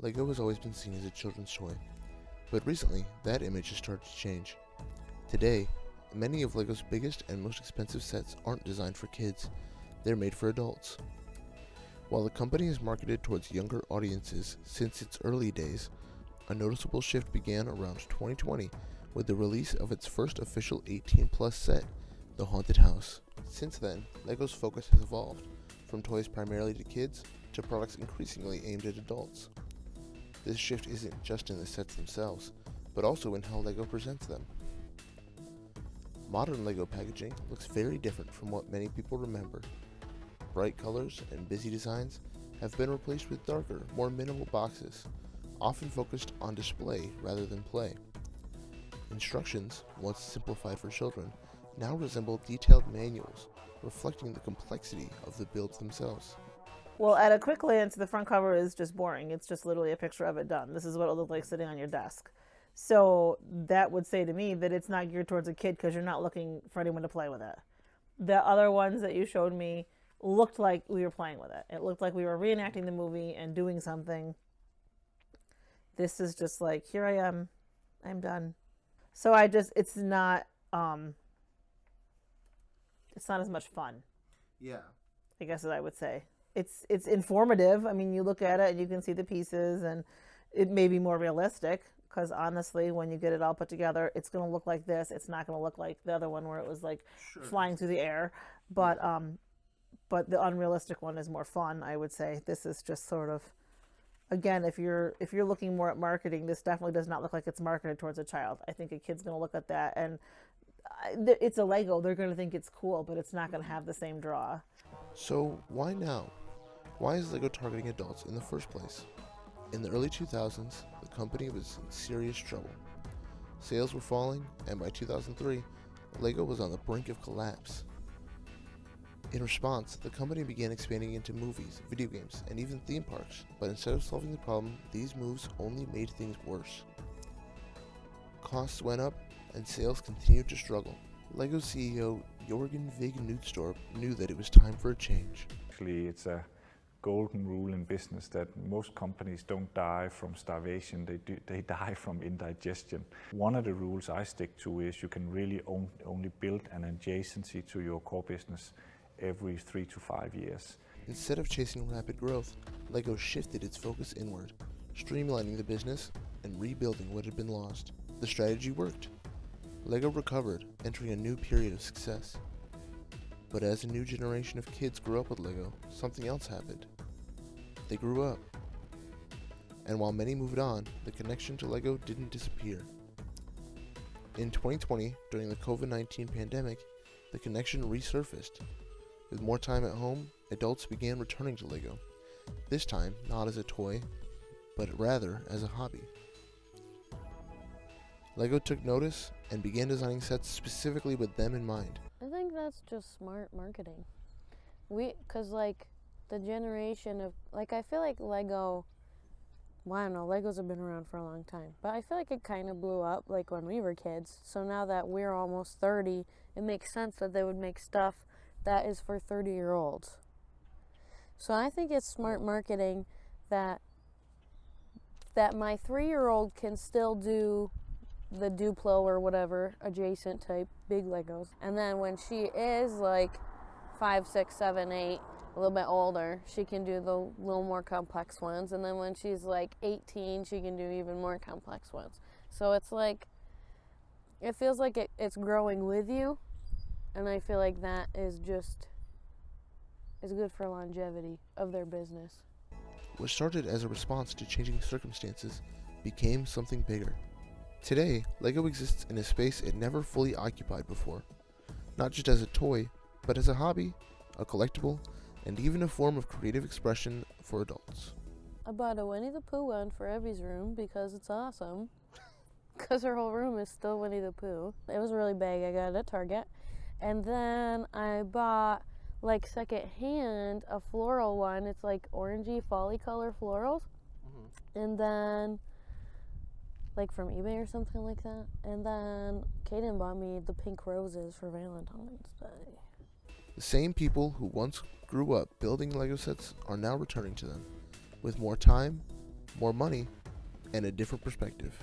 Lego has always been seen as a children's toy, but recently that image has started to change. Today, many of Lego's biggest and most expensive sets aren't designed for kids, they're made for adults. While the company has marketed towards younger audiences since its early days, a noticeable shift began around 2020 with the release of its first official 18-plus set, The Haunted House. Since then, Lego's focus has evolved, from toys primarily to kids to products increasingly aimed at adults. This shift isn't just in the sets themselves, but also in how Lego presents them. Modern Lego packaging looks very different from what many people remember. Bright colors and busy designs have been replaced with darker, more minimal boxes, often focused on display rather than play. Instructions, once simplified for children, now resemble detailed manuals, reflecting the complexity of the builds themselves. Well, at a quick glance, the front cover is just boring. It's just literally a picture of it done. This is what it looked like sitting on your desk. So that would say to me that it's not geared towards a kid because you're not looking for anyone to play with it. The other ones that you showed me looked like we were playing with it. It looked like we were reenacting the movie and doing something. This is just like, here I am, I'm done. So it's not as much fun. Yeah. I guess as I would say. It's informative. I mean, you look at it and you can see the pieces, and it may be more realistic because honestly, when you get it all put together, it's going to look like this. It's not going to look like the other one where it was like flying through the air. But the unrealistic one is more fun, I would say. This is just sort of, again, if you're looking more at marketing, this definitely does not look like it's marketed towards a child. I think a kid's going to look at that and it's a Lego. They're going to think it's cool, but it's not going to have the same draw. So why now? Why is Lego targeting adults in the first place? In the early 2000s, the company was in serious trouble. Sales were falling, and by 2003, Lego was on the brink of collapse. In response, the company began expanding into movies, video games, and even theme parks, but instead of solving the problem, these moves only made things worse. Costs went up, and sales continued to struggle. Lego CEO Jørgen Vig Knudstorp knew that it was time for a change. Actually, it's a golden rule in business that most companies don't die from starvation, they die from indigestion. One of the rules I stick to is you can really only build an adjacency to your core business every 3 to 5 years. Instead of chasing rapid growth, Lego shifted its focus inward, streamlining the business and rebuilding what had been lost. The strategy worked. Lego recovered, entering a new period of success. But as a new generation of kids grew up with Lego, something else happened. They grew up. And while many moved on, the connection to Lego didn't disappear. In 2020, during the COVID-19 pandemic, the connection resurfaced. With more time at home, adults began returning to Lego. This time, not as a toy, but rather as a hobby. Lego took notice and began designing sets specifically with them in mind. I think that's just smart marketing. Cause like the generation of, like I feel like Lego, well, I don't know, Legos have been around for a long time, but I feel like it kind of blew up like when we were kids. So now that we're almost 30, it makes sense that they would make stuff that is for 30-year-olds. So I think it's smart marketing that my 3-year-old can still do the Duplo or whatever adjacent type big Legos, and then when she is like 5, 6, 7, 8, a little bit older, she can do the little more complex ones, and then when she's like 18, she can do even more complex ones. So it's like, it feels like it's growing with you, and I feel like that is good for longevity of their business. What started as a response to changing circumstances became something bigger. Today, Lego exists in a space it never fully occupied before, not just as a toy, but as a hobby, a collectible, and even a form of creative expression for adults. I bought a Winnie the Pooh one for Evie's room because it's awesome, because her whole room is still Winnie the Pooh. It was really big, I got it at Target. And then I bought, like secondhand, a floral one. It's like orangey, folly color florals. Mm-hmm. And then, like from eBay or something like that. And then Kaden bought me the pink roses for Valentine's Day. The same people who once grew up building Lego sets are now returning to them, with more time, more money, and a different perspective.